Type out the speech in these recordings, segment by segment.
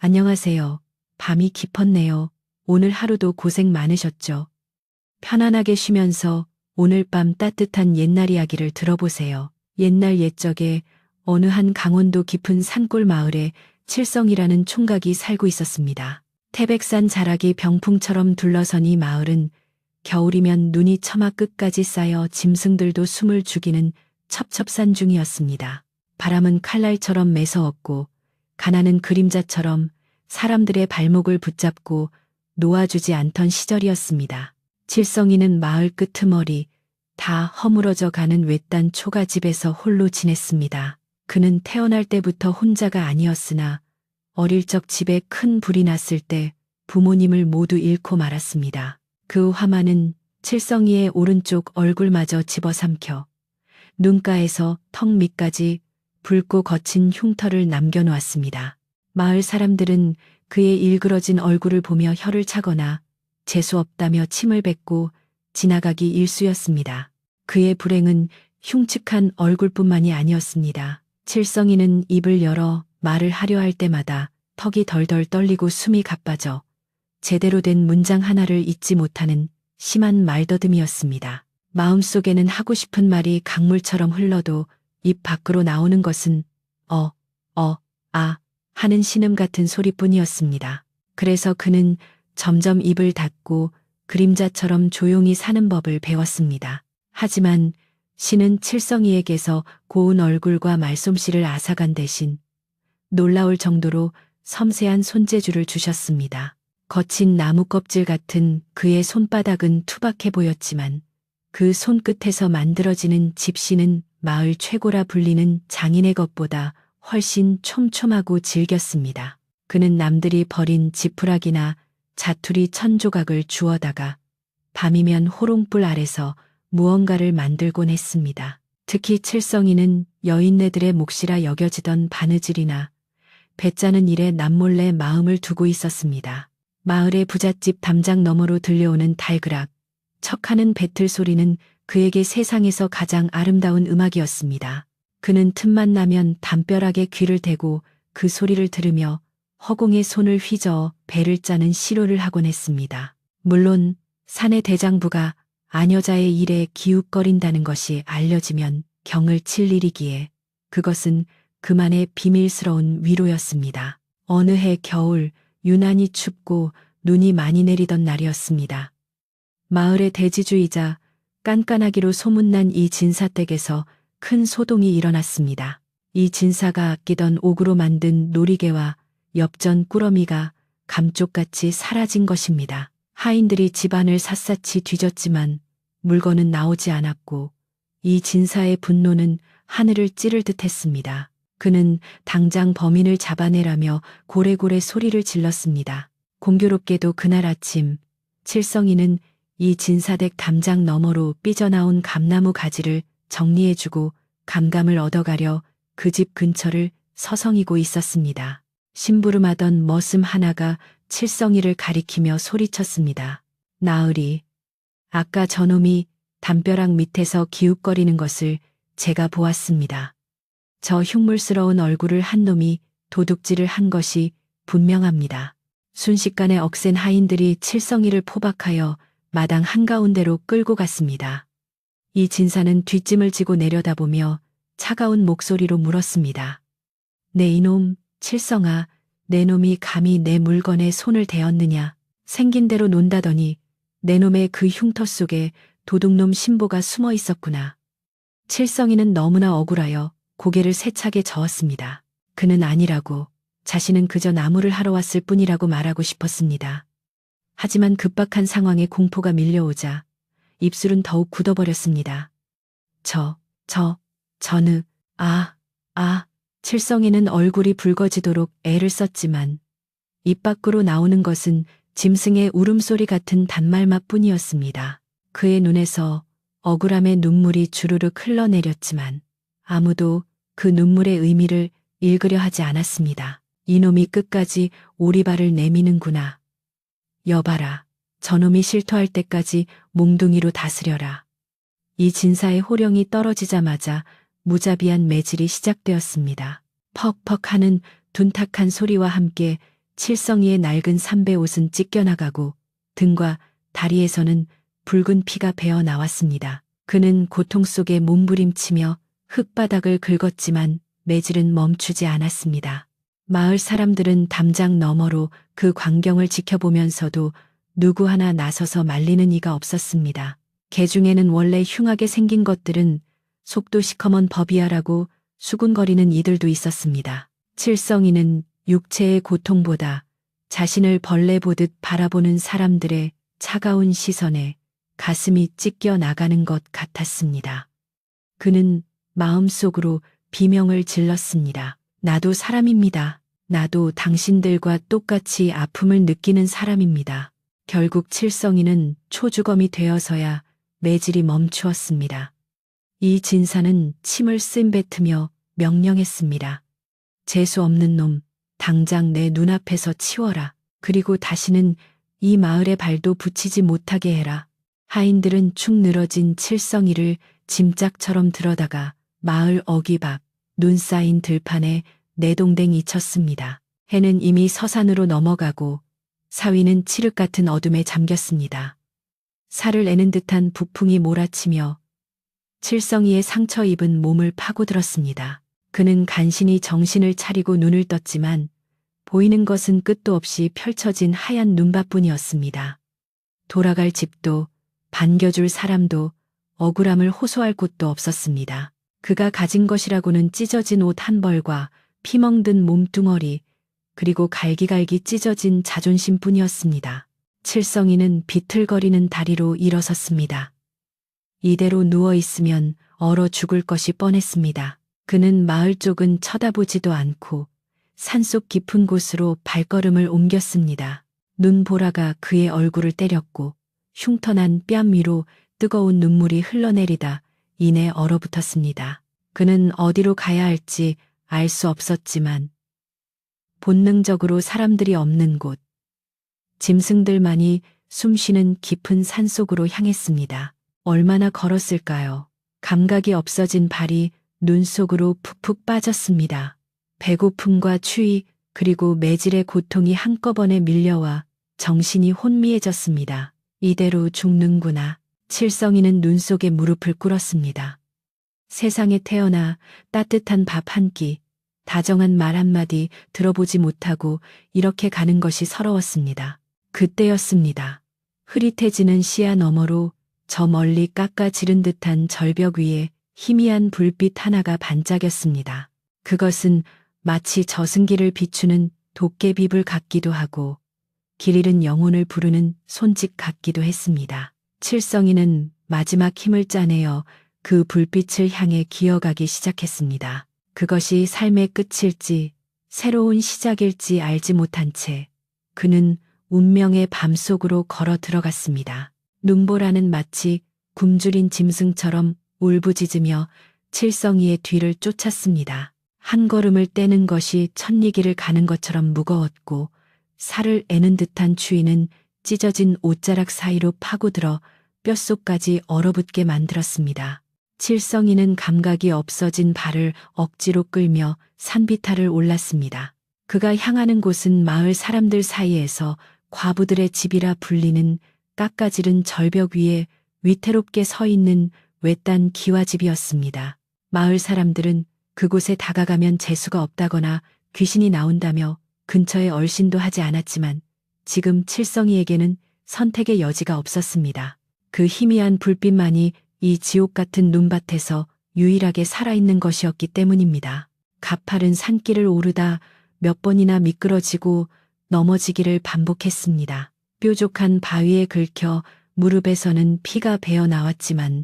안녕하세요. 밤이 깊었네요. 오늘 하루도 고생 많으셨죠? 편안하게 쉬면서 오늘 밤 따뜻한 옛날 이야기를 들어보세요. 옛날 옛적에 어느 한 강원도 깊은 산골 마을에 칠성이라는 총각이 살고 있었습니다. 태백산 자락이 병풍처럼 둘러선 이 마을은 겨울이면 눈이 처마 끝까지 쌓여 짐승들도 숨을 죽이는 첩첩산중이었습니다. 바람은 칼날처럼 매서웠고 가난은 그림자처럼 사람들의 발목을 붙잡고 놓아주지 않던 시절이었습니다. 칠성이는 마을 끄트머리 다 허물어져 가는 외딴 초가집에서 홀로 지냈습니다. 그는 태어날 때부터 혼자가 아니었으나 어릴 적 집에 큰 불이 났을 때 부모님을 모두 잃고 말았습니다. 그 화만은 칠성이의 오른쪽 얼굴마저 집어삼켜 눈가에서 턱 밑까지 붉고 거친 흉터를 남겨놓았습니다. 마을 사람들은 그의 일그러진 얼굴을 보며 혀를 차거나 재수없다며 침을 뱉고 지나가기 일쑤였습니다. 그의 불행은 흉측한 얼굴뿐만이 아니었습니다. 칠성이는 입을 열어 말을 하려 할 때마다 턱이 덜덜 떨리고 숨이 가빠져 제대로 된 문장 하나를 잇지 못하는 심한 말더듬이었습니다. 마음속에는 하고 싶은 말이 강물처럼 흘러도 입 밖으로 나오는 것은 하는 신음 같은 소리뿐이었습니다. 그래서 그는 점점 입을 닫고 그림자처럼 조용히 사는 법을 배웠습니다. 하지만 신은 칠성이에게서 고운 얼굴과 말솜씨를 앗아간 대신 놀라울 정도로 섬세한 손재주를 주셨습니다. 거친 나무 껍질 같은 그의 손바닥은 투박해 보였지만 그 손끝에서 만들어지는 집시는 마을 최고라 불리는 장인의 것보다 훨씬 촘촘하고 질겼습니다. 그는 남들이 버린 지푸라기나 자투리 천조각을 주워다가 밤이면 호롱불 아래서 무언가를 만들곤 했습니다. 특히 칠성이는 여인네들의 몫이라 여겨지던 바느질이나 배 짜는 일에 남몰래 마음을 두고 있었습니다. 마을의 부잣집 담장 너머로 들려오는 달그락, 척하는 배틀 소리는 그에게 세상에서 가장 아름다운 음악이었습니다. 그는 틈만 나면 담벼락에 귀를 대고 그 소리를 들으며 허공에 손을 휘저어 배를 짜는 시로를 하곤 했습니다. 물론 사내 대장부가 아녀자의 일에 기웃거린다는 것이 알려지면 경을 칠 일이기에 그것은 그만의 비밀스러운 위로였습니다. 어느 해 겨울 유난히 춥고 눈이 많이 내리던 날이었습니다. 마을의 대지주이자 깐깐하기로 소문난 이 진사댁에서 큰 소동이 일어났습니다. 이 진사가 아끼던 옥으로 만든 놀이개와 엽전 꾸러미가 감쪽같이 사라진 것입니다. 하인들이 집안을 샅샅이 뒤졌지만 물건은 나오지 않았고 이 진사의 분노는 하늘을 찌를 듯했습니다. 그는 당장 범인을 잡아내라며 고래고래 소리를 질렀습니다. 공교롭게도 그날 아침 칠성이는 이 진사댁 담장 너머로 삐져나온 감나무 가지를 정리해주고 감감을 얻어가려 그 집 근처를 서성이고 있었습니다. 심부름하던 머슴 하나가 칠성이를 가리키며 소리쳤습니다. 나으리, 아까 저놈이 담벼락 밑에서 기웃거리는 것을 제가 보았습니다. 저 흉물스러운 얼굴을 한 놈이 도둑질을 한 것이 분명합니다. 순식간에 억센 하인들이 칠성이를 포박하여 마당 한가운데로 끌고 갔습니다. 이 진사는 뒷짐을 지고 내려다보며 차가운 목소리로 물었습니다. 내 이놈, 칠성아, 내 놈이 감히 내 물건에 손을 대었느냐. 생긴 대로 논다더니 내 놈의 그 흉터 속에 도둑놈 신보가 숨어 있었구나. 칠성이는 너무나 억울하여 고개를 세차게 저었습니다. 그는 아니라고, 자신은 그저 나무를 하러 왔을 뿐이라고 말하고 싶었습니다. 하지만 급박한 상황에 공포가 밀려오자 입술은 더욱 굳어버렸습니다. 칠성이는 얼굴이 붉어지도록 애를 썼지만 입 밖으로 나오는 것은 짐승의 울음소리 같은 단말맛 뿐이었습니다. 그의 눈에서 억울함의 눈물이 주르륵 흘러내렸지만 아무도 그 눈물의 의미를 읽으려 하지 않았습니다. 이놈이 끝까지 오리발을 내미는구나. 여봐라, 저놈이 실토할 때까지 몽둥이로 다스려라. 이 진사의 호령이 떨어지자마자 무자비한 매질이 시작되었습니다. 퍽퍽 하는 둔탁한 소리와 함께 칠성이의 낡은 삼배 옷은 찢겨나가고 등과 다리에서는 붉은 피가 배어 나왔습니다. 그는 고통 속에 몸부림치며 흙바닥을 긁었지만 매질은 멈추지 않았습니다. 마을 사람들은 담장 너머로 그 광경을 지켜보면서도 누구 하나 나서서 말리는 이가 없었습니다. 개 중에는 원래 흉하게 생긴 것들은 속도 시커먼 법이야라고 수군거리는 이들도 있었습니다. 칠성이는 육체의 고통보다 자신을 벌레 보듯 바라보는 사람들의 차가운 시선에 가슴이 찢겨 나가는 것 같았습니다. 그는 마음속으로 비명을 질렀습니다. 나도 사람입니다. 나도 당신들과 똑같이 아픔을 느끼는 사람입니다. 결국 칠성이는 초주검이 되어서야 매질이 멈추었습니다. 이 진사는 침을 씀뱉으며 명령했습니다. 재수 없는 놈, 당장 내 눈앞에서 치워라. 그리고 다시는 이 마을에 발도 붙이지 못하게 해라. 하인들은 축 늘어진 칠성이를 짐짝처럼 들어다가 마을 어귀 밖 눈 쌓인 들판에 내동댕이 쳤습니다. 해는 이미 서산으로 넘어가고 사위는 칠흑 같은 어둠에 잠겼습니다. 살을 내는 듯한 북풍이 몰아치며 칠성이의 상처 입은 몸을 파고들었습니다. 그는 간신히 정신을 차리고 눈을 떴지만 보이는 것은 끝도 없이 펼쳐진 하얀 눈밭뿐이었습니다. 돌아갈 집도 반겨줄 사람도 억울함을 호소할 곳도 없었습니다. 그가 가진 것이라고는 찢어진 옷 한 벌과 피멍든 몸뚱어리 그리고 갈기갈기 찢어진 자존심뿐이었습니다. 칠성이는 비틀거리는 다리로 일어섰습니다. 이대로 누워있으면 얼어 죽을 것이 뻔했습니다. 그는 마을 쪽은 쳐다보지도 않고 산속 깊은 곳으로 발걸음을 옮겼습니다. 눈보라가 그의 얼굴을 때렸고 흉터난 뺨 위로 뜨거운 눈물이 흘러내리다 이내 얼어붙었습니다. 그는 어디로 가야 할지 알 수 없었지만 본능적으로 사람들이 없는 곳, 짐승들만이 숨쉬는 깊은 산속으로 향했습니다. 얼마나 걸었을까요? 감각이 없어진 발이 눈 속으로 푹푹 빠졌습니다. 배고픔과 추위 그리고 매질의 고통이 한꺼번에 밀려와 정신이 혼미해졌습니다. 이대로 죽는구나. 칠성이는 눈 속에 무릎을 꿇었습니다. 세상에 태어나 따뜻한 밥 한 끼, 다정한 말 한마디 들어보지 못하고 이렇게 가는 것이 서러웠습니다. 그때였습니다. 흐릿해지는 시야 너머로 저 멀리 깎아지른 듯한 절벽 위에 희미한 불빛 하나가 반짝였습니다. 그것은 마치 저승기를 비추는 도깨비불 같기도 하고 길 잃은 영혼을 부르는 손짓 같기도 했습니다. 칠성이는 마지막 힘을 짜내어 그 불빛을 향해 기어가기 시작했습니다. 그것이 삶의 끝일지 새로운 시작일지 알지 못한 채 그는 운명의 밤속으로 걸어 들어갔습니다. 눈보라는 마치 굶주린 짐승처럼 울부짖으며 칠성이의 뒤를 쫓았습니다. 한 걸음을 떼는 것이 천리길을 가는 것처럼 무거웠고 살을 애는 듯한 추위는 찢어진 옷자락 사이로 파고들어 뼛속까지 얼어붙게 만들었습니다. 칠성이는 감각이 없어진 발을 억지로 끌며 산비탈을 올랐습니다. 그가 향하는 곳은 마을 사람들 사이에서 과부들의 집이라 불리는 깎아지른 절벽 위에 위태롭게 서 있는 외딴 기와집이었습니다. 마을 사람들은 그곳에 다가가면 재수가 없다거나 귀신이 나온다며 근처에 얼씬도 하지 않았지만 지금 칠성이에게는 선택의 여지가 없었습니다. 그 희미한 불빛만이 이 지옥 같은 눈밭에서 유일하게 살아있는 것이었기 때문입니다. 가파른 산길을 오르다 몇 번이나 미끄러지고 넘어지기를 반복했습니다. 뾰족한 바위에 긁혀 무릎에서는 피가 배어 나왔지만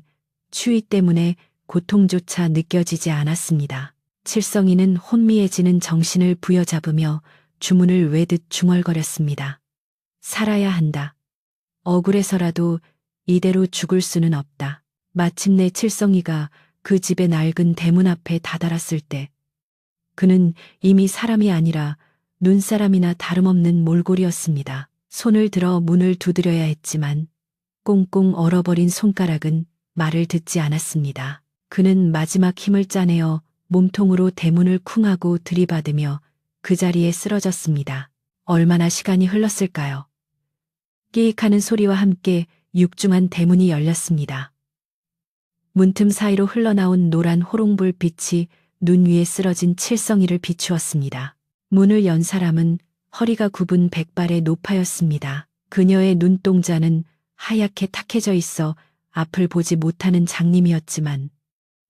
추위 때문에 고통조차 느껴지지 않았습니다. 칠성이는 혼미해지는 정신을 부여잡으며 주문을 외듯 중얼거렸습니다. 살아야 한다. 억울해서라도 이대로 죽을 수는 없다. 마침내 칠성이가 그 집의 낡은 대문 앞에 다다랐을 때 그는 이미 사람이 아니라 눈사람이나 다름없는 몰골이었습니다. 손을 들어 문을 두드려야 했지만 꽁꽁 얼어버린 손가락은 말을 듣지 않았습니다. 그는 마지막 힘을 짜내어 몸통으로 대문을 쿵하고 들이받으며 그 자리에 쓰러졌습니다. 얼마나 시간이 흘렀을까요? 끼익하는 소리와 함께 육중한 대문이 열렸습니다. 문틈 사이로 흘러나온 노란 호롱불 빛이 눈 위에 쓰러진 칠성이를 비추었습니다. 문을 연 사람은 허리가 굽은 백발의 노파였습니다. 그녀의 눈동자는 하얗게 탁해져 있어 앞을 보지 못하는 장님이었지만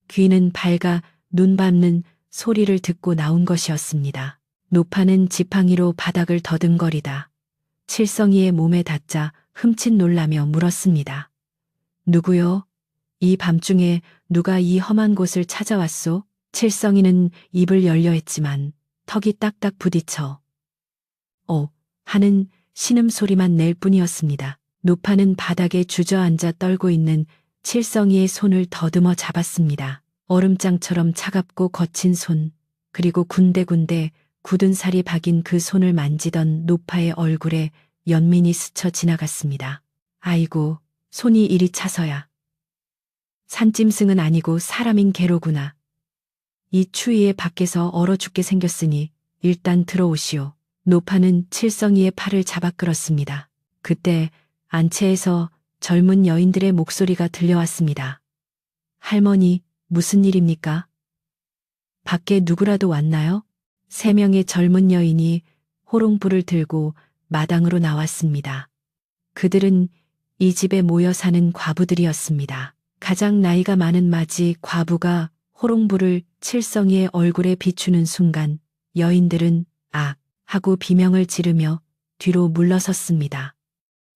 귀는 밝아 눈 밟는 소리를 듣고 나온 것이었습니다. 노파는 지팡이로 바닥을 더듬거리다 칠성이의 몸에 닿자 흠칫 놀라며 물었습니다. 누구요? 이 밤중에 누가 이 험한 곳을 찾아왔소? 칠성이는 입을 열려 했지만 턱이 딱딱 부딪혀 하는 신음소리만 낼 뿐이었습니다. 노파는 바닥에 주저앉아 떨고 있는 칠성이의 손을 더듬어 잡았습니다. 얼음장처럼 차갑고 거친 손, 그리고 군데군데 굳은 살이 박인 그 손을 만지던 노파의 얼굴에 연민이 스쳐 지나갔습니다. 아이고, 손이 이리 차서야. 산짐승은 아니고 사람인 개로구나. 이 추위에 밖에서 얼어 죽게 생겼으니 일단 들어오시오. 노파는 칠성이의 팔을 잡아 끌었습니다. 그때 안채에서 젊은 여인들의 목소리가 들려왔습니다. 할머니, 무슨 일입니까? 밖에 누구라도 왔나요? 3명의 젊은 여인이 호롱불을 들고 마당으로 나왔습니다. 그들은 이 집에 모여 사는 과부들이었습니다. 가장 나이가 많은 맞이 과부가 호롱불을 칠성이의 얼굴에 비추는 순간 여인들은 악 하고 비명을 지르며 뒤로 물러섰습니다.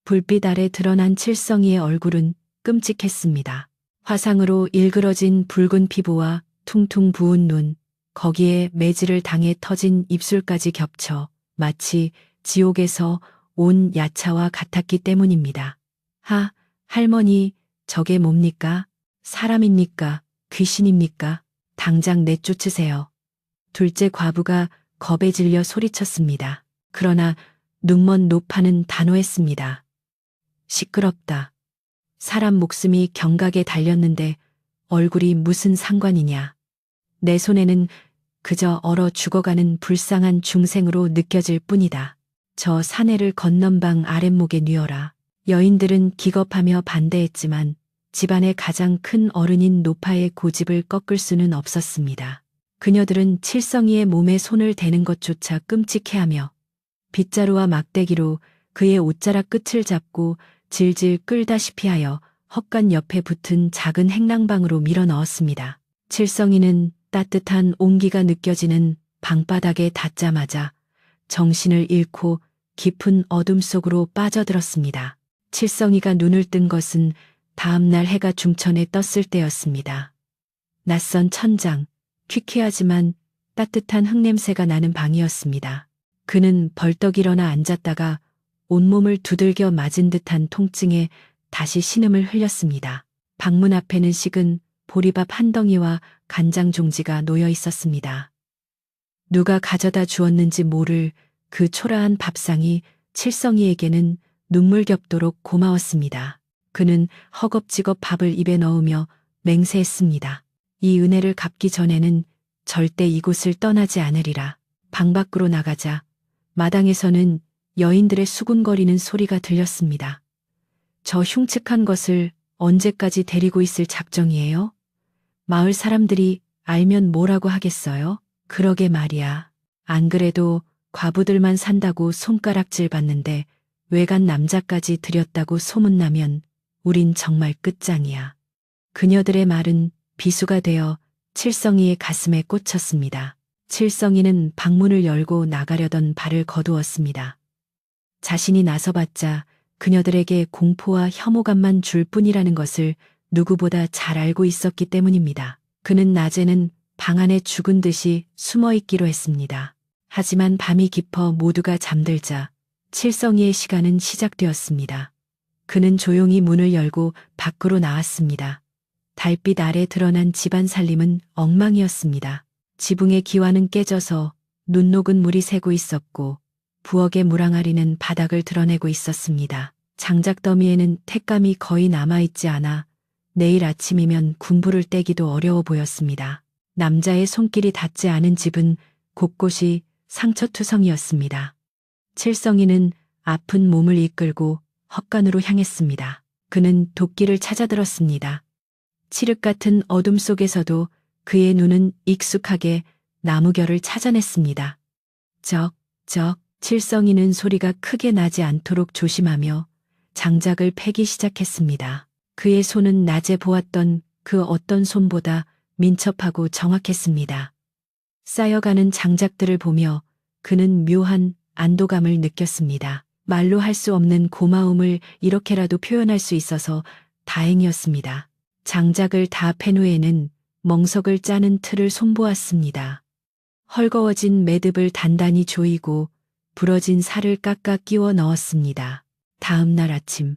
불빛 아래 드러난 칠성이의 얼굴은 끔찍했습니다. 화상으로 일그러진 붉은 피부와 퉁퉁 부은 눈, 거기에 매질을 당해 터진 입술까지 겹쳐 마치 지옥에서 온 야차와 같았기 때문입니다. 할머니, 저게 뭡니까? 사람입니까? 귀신입니까? 당장 내쫓으세요. 둘째 과부가 겁에 질려 소리쳤습니다. 그러나 눈먼 노파는 단호했습니다. 시끄럽다. 사람 목숨이 경각에 달렸는데 얼굴이 무슨 상관이냐. 내 손에는 그저 얼어 죽어가는 불쌍한 중생으로 느껴질 뿐이다. 저 사내를 건넌방 아랫목에 뉘어라. 여인들은 기겁하며 반대했지만 집안의 가장 큰 어른인 노파의 고집을 꺾을 수는 없었습니다. 그녀들은 칠성이의 몸에 손을 대는 것조차 끔찍해하며 빗자루와 막대기로 그의 옷자락 끝을 잡고 질질 끌다시피 하여 헛간 옆에 붙은 작은 행랑방으로 밀어 넣었습니다. 칠성이는 따뜻한 온기가 느껴지는 방바닥에 닿자마자 정신을 잃고 깊은 어둠 속으로 빠져들었습니다. 칠성이가 눈을 뜬 것은 다음날 해가 중천에 떴을 때였습니다. 낯선 천장, 퀴퀴하지만 따뜻한 흙냄새가 나는 방이었습니다. 그는 벌떡 일어나 앉았다가 온몸을 두들겨 맞은 듯한 통증에 다시 신음을 흘렸습니다. 방문 앞에는 식은 보리밥 한 덩이와 간장 종지가 놓여 있었습니다. 누가 가져다 주었는지 모를 그 초라한 밥상이 칠성이에게는 눈물겹도록 고마웠습니다. 그는 허겁지겁 밥을 입에 넣으며 맹세했습니다. 이 은혜를 갚기 전에는 절대 이곳을 떠나지 않으리라. 방 밖으로 나가자 마당에서는 여인들의 수군거리는 소리가 들렸습니다. 저 흉측한 것을 언제까지 데리고 있을 작정이에요? 마을 사람들이 알면 뭐라고 하겠어요? 그러게 말이야. 안 그래도 과부들만 산다고 손가락질 받는데 외간 남자까지 들였다고 소문나면 우린 정말 끝장이야. 그녀들의 말은 비수가 되어 칠성이의 가슴에 꽂혔습니다. 칠성이는 방문을 열고 나가려던 발을 거두었습니다. 자신이 나서봤자 그녀들에게 공포와 혐오감만 줄 뿐이라는 것을 누구보다 잘 알고 있었기 때문입니다. 그는 낮에는 방 안에 죽은 듯이 숨어있기로 했습니다. 하지만 밤이 깊어 모두가 잠들자 칠성이의 시간은 시작되었습니다. 그는 조용히 문을 열고 밖으로 나왔습니다. 달빛 아래 드러난 집안 살림은 엉망이었습니다. 지붕의 기와는 깨져서 눈 녹은 물이 새고 있었고 부엌의 물항아리는 바닥을 드러내고 있었습니다. 장작 더미에는 택감이 거의 남아있지 않아 내일 아침이면 군부를 떼기도 어려워 보였습니다. 남자의 손길이 닿지 않은 집은 곳곳이 상처투성이었습니다. 칠성이는 아픈 몸을 이끌고 헛간으로 향했습니다. 그는 도끼를 찾아들었습니다. 칠흑 같은 어둠 속에서도 그의 눈은 익숙하게 나무결을 찾아냈습니다. 적, 칠성이는 소리가 크게 나지 않도록 조심하며 장작을 패기 시작했습니다. 그의 손은 낮에 보았던 그 어떤 손보다 민첩하고 정확했습니다. 쌓여가는 장작들을 보며 그는 묘한 안도감을 느꼈습니다. 말로 할 수 없는 고마움을 이렇게라도 표현할 수 있어서 다행이었습니다. 장작을 다 팬 후에는 멍석을 짜는 틀을 손보았습니다. 헐거워진 매듭을 단단히 조이고 부러진 살을 깎아 끼워 넣었습니다. 다음 날 아침,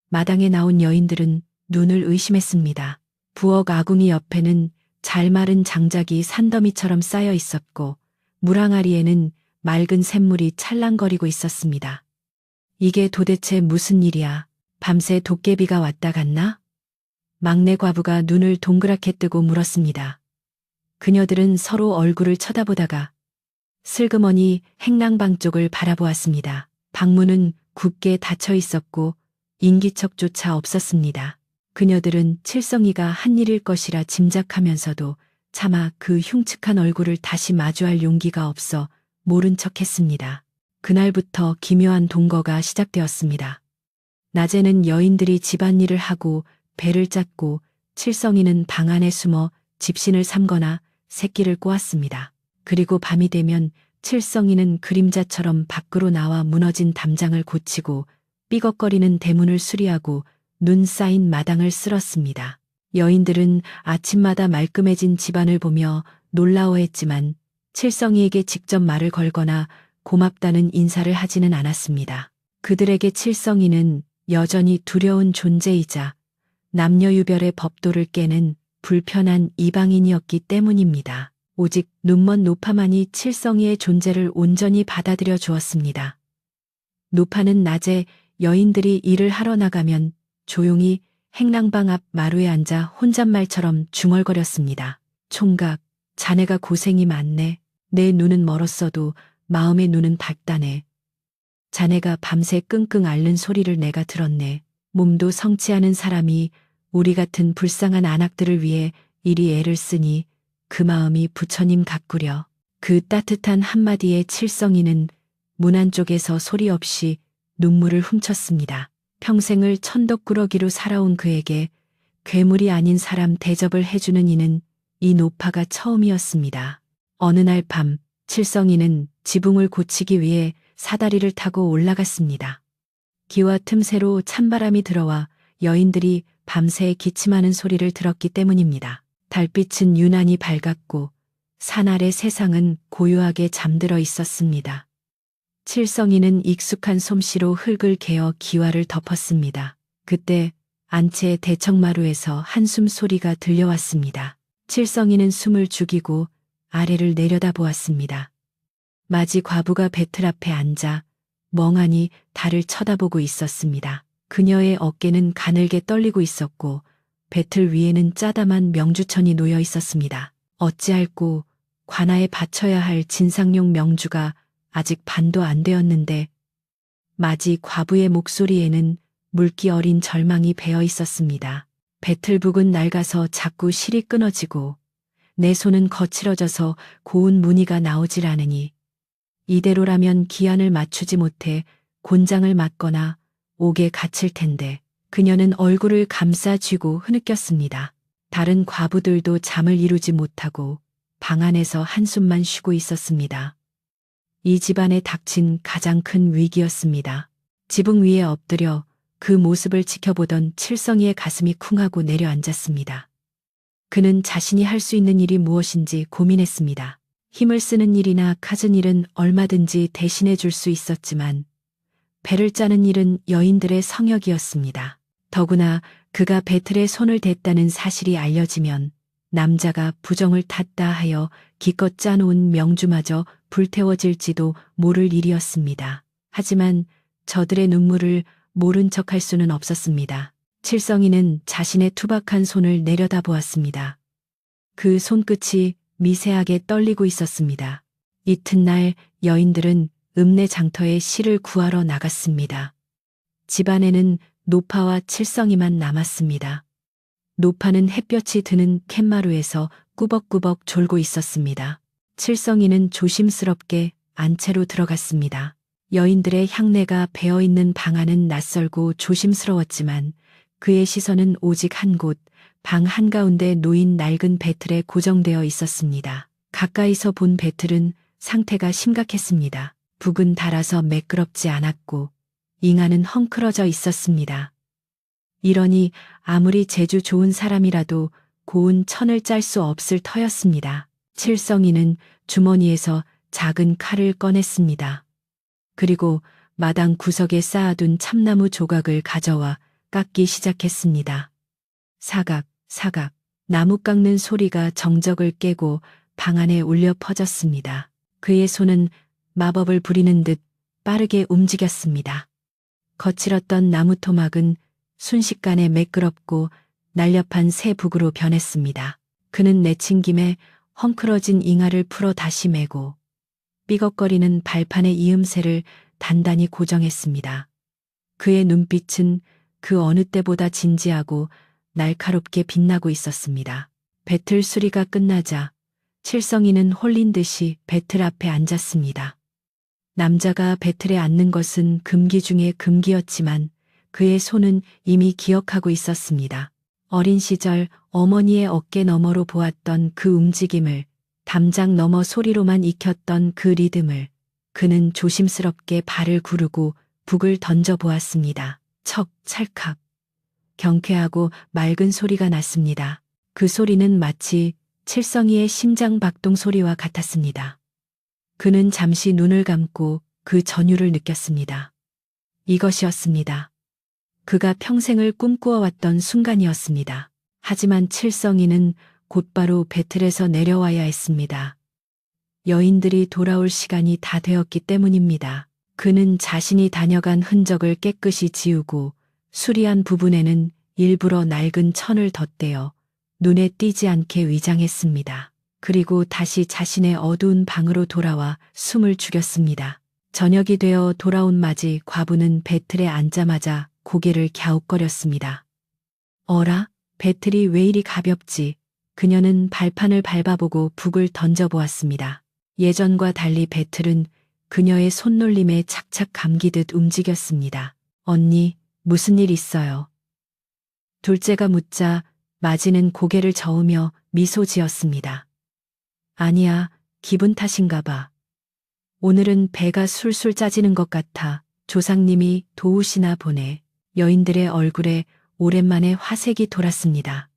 마당에 나온 여인들은 눈을 의심했습니다. 부엌 아궁이 옆에는 잘 마른 장작이 산더미처럼 쌓여 있었고 물항아리에는 맑은 샘물이 찰랑거리고 있었습니다. 이게 도대체 무슨 일이야? 밤새 도깨비가 왔다 갔나? 막내 과부가 눈을 동그랗게 뜨고 물었습니다. 그녀들은 서로 얼굴을 쳐다보다가 슬그머니 행랑방 쪽을 바라보았습니다. 방문은 굳게 닫혀 있었고 인기척조차 없었습니다. 그녀들은 칠성이가 한 일일 것이라 짐작하면서도 차마 그 흉측한 얼굴을 다시 마주할 용기가 없어 모른 척했습니다. 그날부터 기묘한 동거가 시작되었습니다. 낮에는 여인들이 집안일을 하고 배를 짰고 칠성이는 방 안에 숨어 집신을 삼거나 새끼를 꼬았습니다. 그리고 밤이 되면 칠성이는 그림자처럼 밖으로 나와 무너진 담장을 고치고 삐걱거리는 대문을 수리하고 눈 쌓인 마당을 쓸었습니다. 여인들은 아침마다 말끔해진 집안을 보며 놀라워했지만 칠성이에게 직접 말을 걸거나 고맙다는 인사를 하지는 않았습니다. 그들에게 칠성이는 여전히 두려운 존재이자 남녀유별의 법도를 깨는 불편한 이방인이었기 때문입니다. 오직 눈먼 노파만이 칠성이의 존재를 온전히 받아들여 주었습니다. 노파는 낮에 여인들이 일을 하러 나가면 조용히 행랑방 앞 마루에 앉아 혼잣말처럼 중얼거렸습니다. 총각, 자네가 고생이 많네. 내 눈은 멀었어도 마음의 눈은 밝다네. 자네가 밤새 끙끙 앓는 소리를 내가 들었네. 몸도 성치 않은 사람이 우리 같은 불쌍한 안악들을 위해 이리 애를 쓰니 그 마음이 부처님 같구려. 그 따뜻한 한마디에 칠성이는 문 안쪽에서 소리 없이 눈물을 훔쳤습니다. 평생을 천덕꾸러기로 살아온 그에게 괴물이 아닌 사람 대접을 해주는 이는 이 노파가 처음이었습니다. 어느 날 밤, 칠성이는 지붕을 고치기 위해 사다리를 타고 올라갔습니다. 기와 틈새로 찬바람이 들어와 여인들이 밤새 기침하는 소리를 들었기 때문입니다. 달빛은 유난히 밝았고 산 아래 세상은 고요하게 잠들어 있었습니다. 칠성이는 익숙한 솜씨로 흙을 개어 기와를 덮었습니다. 그때 안채의 대청마루에서 한숨 소리가 들려왔습니다. 칠성이는 숨을 죽이고 아래를 내려다보았습니다. 마지 과부가 배틀 앞에 앉아 멍하니 달을 쳐다보고 있었습니다. 그녀의 어깨는 가늘게 떨리고 있었고 배틀 위에는 짜담한 명주천이 놓여 있었습니다. 어찌할꼬 관아에 바쳐야 할 진상용 명주가 아직 반도 안 되었는데 마지 과부의 목소리에는 물기 어린 절망이 배어 있었습니다. 배틀북은 낡아서 자꾸 실이 끊어지고 내 손은 거칠어져서 고운 무늬가 나오질 않으니 이대로라면 기한을 맞추지 못해 곤장을 맞거나 옥에 갇힐 텐데. 그녀는 얼굴을 감싸 쥐고 흐느꼈습니다. 다른 과부들도 잠을 이루지 못하고 방 안에서 한숨만 쉬고 있었습니다. 이 집안에 닥친 가장 큰 위기였습니다. 지붕 위에 엎드려 그 모습을 지켜보던 칠성이의 가슴이 쿵하고 내려앉았습니다. 그는 자신이 할 수 있는 일이 무엇인지 고민했습니다. 힘을 쓰는 일이나 갖은 일은 얼마든지 대신해 줄 수 있었지만 배를 짜는 일은 여인들의 성역이었습니다. 더구나 그가 배틀에 손을 댔다는 사실이 알려지면 남자가 부정을 탔다 하여 기껏 짜놓은 명주마저 불태워질지도 모를 일이었습니다. 하지만 저들의 눈물을 모른 척할 수는 없었습니다. 칠성이는 자신의 투박한 손을 내려다보았습니다. 그 손끝이 미세하게 떨리고 있었습니다. 이튿날 여인들은 읍내 장터에 실을 구하러 나갔습니다. 집안에는 노파와 칠성이만 남았습니다. 노파는 햇볕이 드는 캔마루에서 꾸벅꾸벅 졸고 있었습니다. 칠성이는 조심스럽게 안채로 들어갔습니다. 여인들의 향내가 배어있는 방 안은 낯설고 조심스러웠지만 그의 시선은 오직 한 곳, 방 한가운데 놓인 낡은 배틀에 고정되어 있었습니다. 가까이서 본 배틀은 상태가 심각했습니다. 북은 닳아서 매끄럽지 않았고 잉하는 헝클어져 있었습니다. 이러니 아무리 재주 좋은 사람이라도 고운 천을 짤 수 없을 터였습니다. 칠성이는 주머니에서 작은 칼을 꺼냈습니다. 그리고 마당 구석에 쌓아둔 참나무 조각을 가져와 깎기 시작했습니다. 사각, 사각, 나무 깎는 소리가 정적을 깨고 방 안에 울려 퍼졌습니다. 그의 손은 마법을 부리는 듯 빠르게 움직였습니다. 거칠었던 나무 토막은 순식간에 매끄럽고 날렵한 새 북으로 변했습니다. 그는 내친김에 헝클어진 잉하를 풀어 다시 매고 삐걱거리는 발판의 이음새를 단단히 고정했습니다. 그의 눈빛은 그 어느 때보다 진지하고 날카롭게 빛나고 있었습니다. 배틀 수리가 끝나자 칠성이는 홀린 듯이 배틀 앞에 앉았습니다. 남자가 배틀에 앉는 것은 금기 중에 금기였지만 그의 손은 이미 기억하고 있었습니다. 어린 시절 어머니의 어깨 너머로 보았던 그 움직임을, 담장 너머 소리로만 익혔던 그 리듬을 그는 조심스럽게 발을 구르고 북을 던져보았습니다. 척, 찰칵. 경쾌하고 맑은 소리가 났습니다. 그 소리는 마치 칠성이의 심장 박동 소리와 같았습니다. 그는 잠시 눈을 감고 그 전율을 느꼈습니다. 이것이었습니다. 그가 평생을 꿈꾸어왔던 순간이었습니다. 하지만 칠성이는 곧바로 배틀에서 내려와야 했습니다. 여인들이 돌아올 시간이 다 되었기 때문입니다. 그는 자신이 다녀간 흔적을 깨끗이 지우고 수리한 부분에는 일부러 낡은 천을 덧대어 눈에 띄지 않게 위장했습니다. 그리고 다시 자신의 어두운 방으로 돌아와 숨을 죽였습니다. 저녁이 되어 돌아온 맞이 과부는 배틀에 앉자마자 고개를 갸웃거렸습니다. 어라? 배틀이 왜 이리 가볍지? 그녀는 발판을 밟아보고 북을 던져보았습니다. 예전과 달리 배틀은 그녀의 손놀림에 착착 감기듯 움직였습니다. 언니, 무슨 일 있어요? 둘째가 묻자 마지는 고개를 저으며 미소 지었습니다. 아니야, 기분 탓인가 봐. 오늘은 배가 술술 짜지는 것 같아. 조상님이 도우시나 보네. 여인들의 얼굴에 오랜만에 화색이 돌았습니다.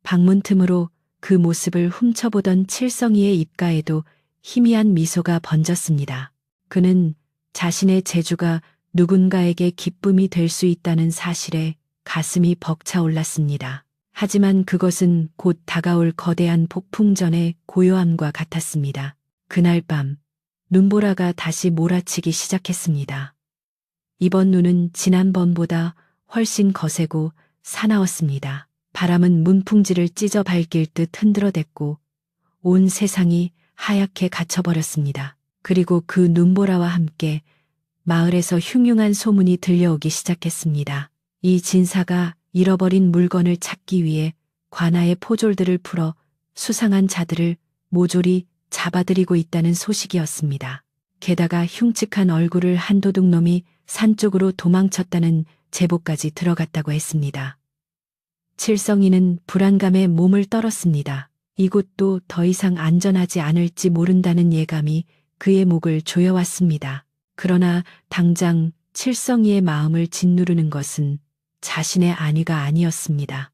방문 틈으로 그 모습을 훔쳐보던 칠성이의 입가에도 희미한 미소가 번졌습니다. 그는 자신의 재주가 누군가에게 기쁨이 될 수 있다는 사실에 가슴이 벅차올랐습니다. 하지만 그것은 곧 다가올 거대한 폭풍전의 고요함과 같았습니다. 그날 밤 눈보라가 다시 몰아치기 시작했습니다. 이번 눈은 지난번보다 훨씬 거세고 사나웠습니다. 바람은 문풍지를 찢어 밝힐 듯 흔들어댔고 온 세상이 하얗게 갇혀버렸습니다. 그리고 그 눈보라와 함께 마을에서 흉흉한 소문이 들려오기 시작했습니다. 이 진사가 잃어버린 물건을 찾기 위해 관아의 포졸들을 풀어 수상한 자들을 모조리 잡아들이고 있다는 소식이었습니다. 게다가 흉측한 얼굴을 한 도둑놈이 산 쪽으로 도망쳤다는 제보까지 들어갔다고 했습니다. 칠성이는 불안감에 몸을 떨었습니다. 이곳도 더 이상 안전하지 않을지 모른다는 예감이 그의 목을 조여왔습니다. 그러나 당장 칠성이의 마음을 짓누르는 것은 자신의 안위가 아니었습니다.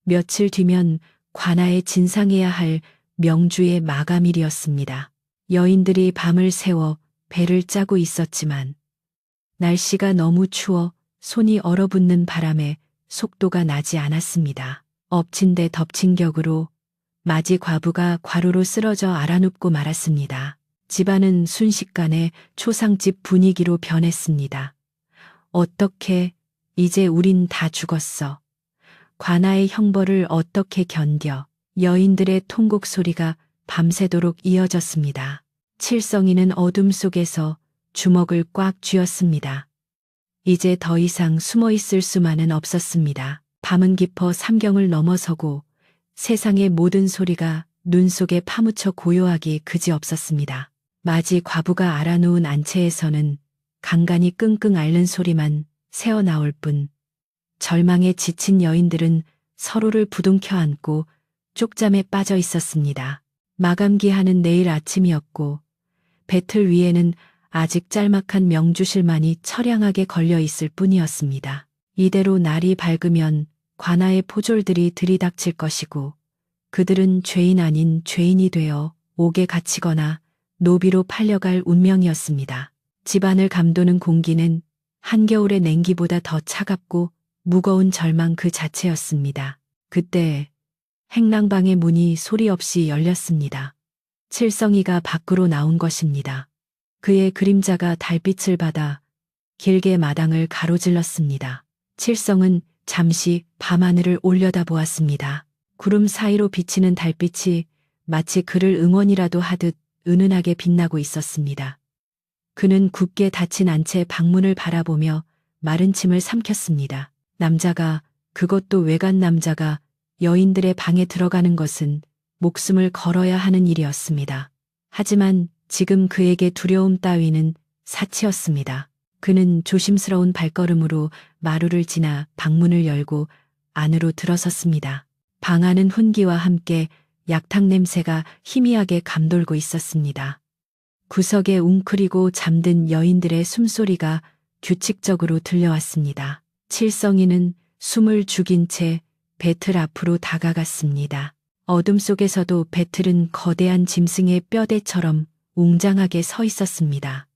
며칠 뒤면 관아에 진상해야 할 명주의 마감일이었습니다. 여인들이 밤을 새워 배를 짜고 있었지만 날씨가 너무 추워 손이 얼어붙는 바람에 속도가 나지 않았습니다. 엎친 데 덮친 격으로 맞이 과부가 과로로 쓰러져 알아눕고 말았습니다. 집안은 순식간에 초상집 분위기로 변했습니다. 어떻게 이제 우린 다 죽었어. 관아의 형벌을 어떻게 견뎌. 여인들의 통곡 소리가 밤새도록 이어졌습니다. 칠성이는 어둠 속에서 주먹을 꽉 쥐었습니다. 이제 더 이상 숨어 있을 수만은 없었습니다. 밤은 깊어 삼경을 넘어서고 세상의 모든 소리가 눈 속에 파묻혀 고요하기 그지없었습니다. 마지 과부가 알아놓은 안채에서는 간간히 끙끙 앓는 소리만 새어나올 뿐 절망에 지친 여인들은 서로를 부둥켜 안고 쪽잠에 빠져 있었습니다. 마감기하는 내일 아침이었고 배틀 위에는 아직 짤막한 명주실만이 처량하게 걸려 있을 뿐이었습니다. 이대로 날이 밝으면 관아의 포졸들이 들이닥칠 것이고 그들은 죄인 아닌 죄인이 되어 옥에 갇히거나 노비로 팔려갈 운명이었습니다. 집안을 감도는 공기는 한겨울의 냉기보다 더 차갑고 무거운 절망 그 자체였습니다. 그때 행랑방의 문이 소리 없이 열렸습니다. 칠성이가 밖으로 나온 것입니다. 그의 그림자가 달빛을 받아 길게 마당을 가로질렀습니다. 칠성은 잠시 밤하늘을 올려다보았습니다. 구름 사이로 비치는 달빛이 마치 그를 응원이라도 하듯 은은하게 빛나고 있었습니다. 그는 굳게 닫힌 안채 방문을 바라보며 마른 침을 삼켰습니다. 남자가, 그것도 외간 남자가 여인들의 방에 들어가는 것은 목숨을 걸어야 하는 일이었습니다. 하지만 지금 그에게 두려움 따위는 사치였습니다. 그는 조심스러운 발걸음으로 마루를 지나 방문을 열고 안으로 들어섰습니다. 방 안은 훈기와 함께 약탕 냄새가 희미하게 감돌고 있었습니다. 구석에 웅크리고 잠든 여인들의 숨소리가 규칙적으로 들려왔습니다. 칠성이는 숨을 죽인 채 배틀 앞으로 다가갔습니다. 어둠 속에서도 배틀은 거대한 짐승의 뼈대처럼 웅장하게 서 있었습니다.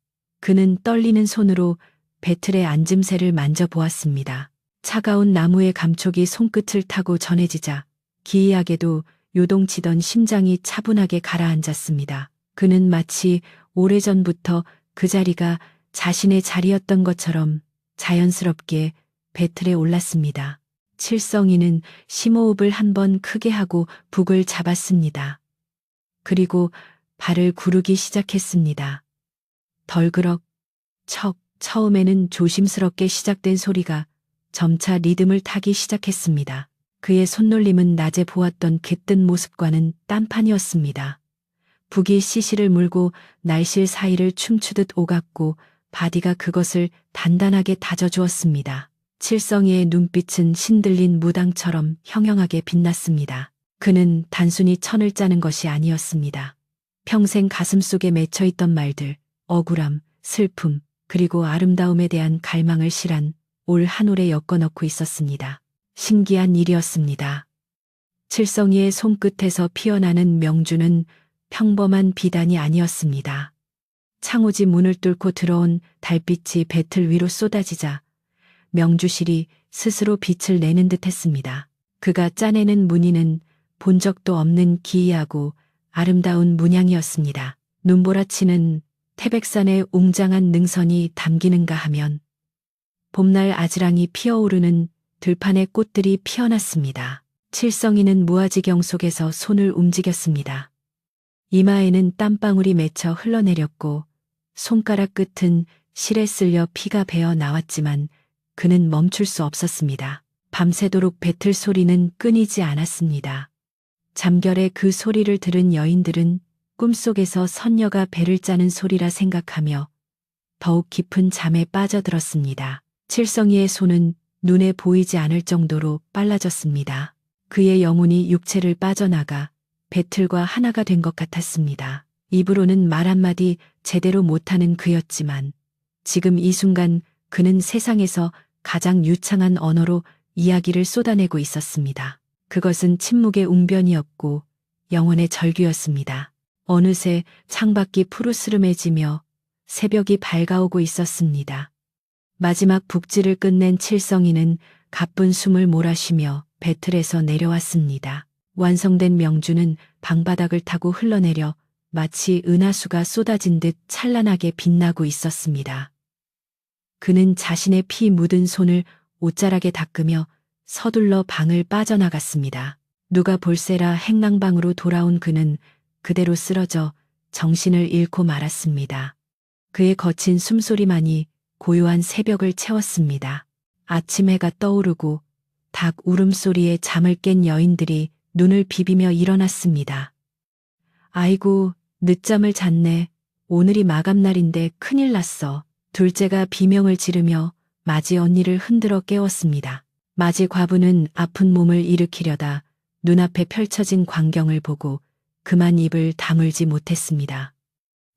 그는 떨리는 손으로 배틀의 앉음새를 만져보았습니다. 차가운 나무의 감촉이 손끝을 타고 전해지자 기이하게도 요동치던 심장이 차분하게 가라앉았습니다. 그는 마치 오래전부터 그 자리가 자신의 자리였던 것처럼 자연스럽게 배틀에 올랐습니다. 칠성이는 심호흡을 한번 크게 하고 북을 잡았습니다. 그리고 발을 구르기 시작했습니다. 덜그럭, 척, 처음에는 조심스럽게 시작된 소리가 점차 리듬을 타기 시작했습니다. 그의 손놀림은 낮에 보았던 깃든 모습과는 딴판이었습니다. 북이 시시를 물고 날실 사이를 춤추듯 오갔고 바디가 그것을 단단하게 다져주었습니다. 칠성이의 눈빛은 신들린 무당처럼 형형하게 빛났습니다. 그는 단순히 천을 짜는 것이 아니었습니다. 평생 가슴속에 맺혀있던 말들, 억울함, 슬픔, 그리고 아름다움에 대한 갈망을 실한 올 한 올에 엮어넣고 있었습니다. 신기한 일이었습니다. 칠성이의 손끝에서 피어나는 명주는 평범한 비단이 아니었습니다. 창호지 문을 뚫고 들어온 달빛이 배틀 위로 쏟아지자 명주실이 스스로 빛을 내는 듯 했습니다. 그가 짜내는 무늬는 본 적도 없는 기이하고 아름다운 문양이었습니다. 눈보라치는 태백산의 웅장한 능선이 담기는가 하면 봄날 아지랑이 피어오르는 들판의 꽃들이 피어났습니다. 칠성이는 무아지경 속에서 손을 움직였습니다. 이마에는 땀방울이 맺혀 흘러내렸고 손가락 끝은 실에 쓸려 피가 배어 나왔지만 그는 멈출 수 없었습니다. 밤새도록 배틀 소리는 끊이지 않았습니다. 잠결에 그 소리를 들은 여인들은 꿈속에서 선녀가 배를 짜는 소리라 생각하며 더욱 깊은 잠에 빠져들었습니다. 칠성이의 손은 눈에 보이지 않을 정도로 빨라졌습니다. 그의 영혼이 육체를 빠져나가 배틀과 하나가 된 것 같았습니다. 입으로는 말 한마디 제대로 못하는 그였지만 지금 이 순간 그는 세상에서 가장 유창한 언어로 이야기를 쏟아내고 있었습니다. 그것은 침묵의 웅변이었고 영혼의 절규였습니다. 어느새 창밖이 푸르스름해지며 새벽이 밝아오고 있었습니다. 마지막 북지를 끝낸 칠성이는 가쁜 숨을 몰아쉬며 배틀에서 내려왔습니다. 완성된 명주는 방바닥을 타고 흘러내려 마치 은하수가 쏟아진 듯 찬란하게 빛나고 있었습니다. 그는 자신의 피 묻은 손을 옷자락에 닦으며 서둘러 방을 빠져나갔습니다. 누가 볼세라 행랑방으로 돌아온 그는 그대로 쓰러져 정신을 잃고 말았습니다. 그의 거친 숨소리만이 고요한 새벽을 채웠습니다. 아침 해가 떠오르고 닭 울음소리에 잠을 깬 여인들이 눈을 비비며 일어났습니다. 아이고, 늦잠을 잤네. 오늘이 마감날인데 큰일 났어. 둘째가 비명을 지르며 마지 언니를 흔들어 깨웠습니다. 마지 과부는 아픈 몸을 일으키려다 눈앞에 펼쳐진 광경을 보고 그만 입을 다물지 못했습니다.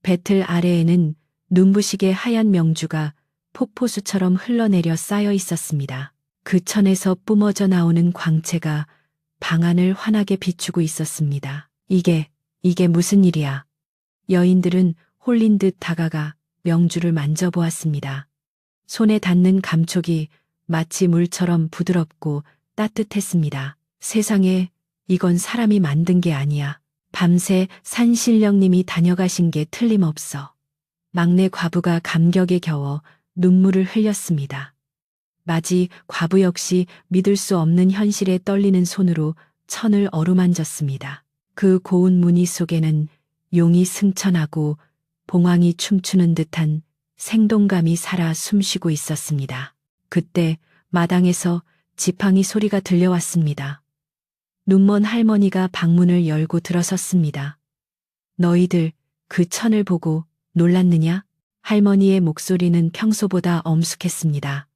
배틀 아래에는 눈부시게 하얀 명주가 폭포수처럼 흘러내려 쌓여 있었습니다. 그 천에서 뿜어져 나오는 광채가 방 안을 환하게 비추고 있었습니다. 이게 무슨 일이야? 여인들은 홀린 듯 다가가 명주를 만져보았습니다. 손에 닿는 감촉이 마치 물처럼 부드럽고 따뜻했습니다. 세상에, 이건 사람이 만든 게 아니야. 밤새 산신령님이 다녀가신 게 틀림없어. 막내 과부가 감격에 겨워 눈물을 흘렸습니다. 마지 과부 역시 믿을 수 없는 현실에 떨리는 손으로 천을 어루만졌습니다. 그 고운 무늬 속에는 용이 승천하고 봉황이 춤추는 듯한 생동감이 살아 숨쉬고 있었습니다. 그때 마당에서 지팡이 소리가 들려왔습니다. 눈먼 할머니가 방문을 열고 들어섰습니다. 너희들 그 천을 보고 놀랐느냐? 할머니의 목소리는 평소보다 엄숙했습니다.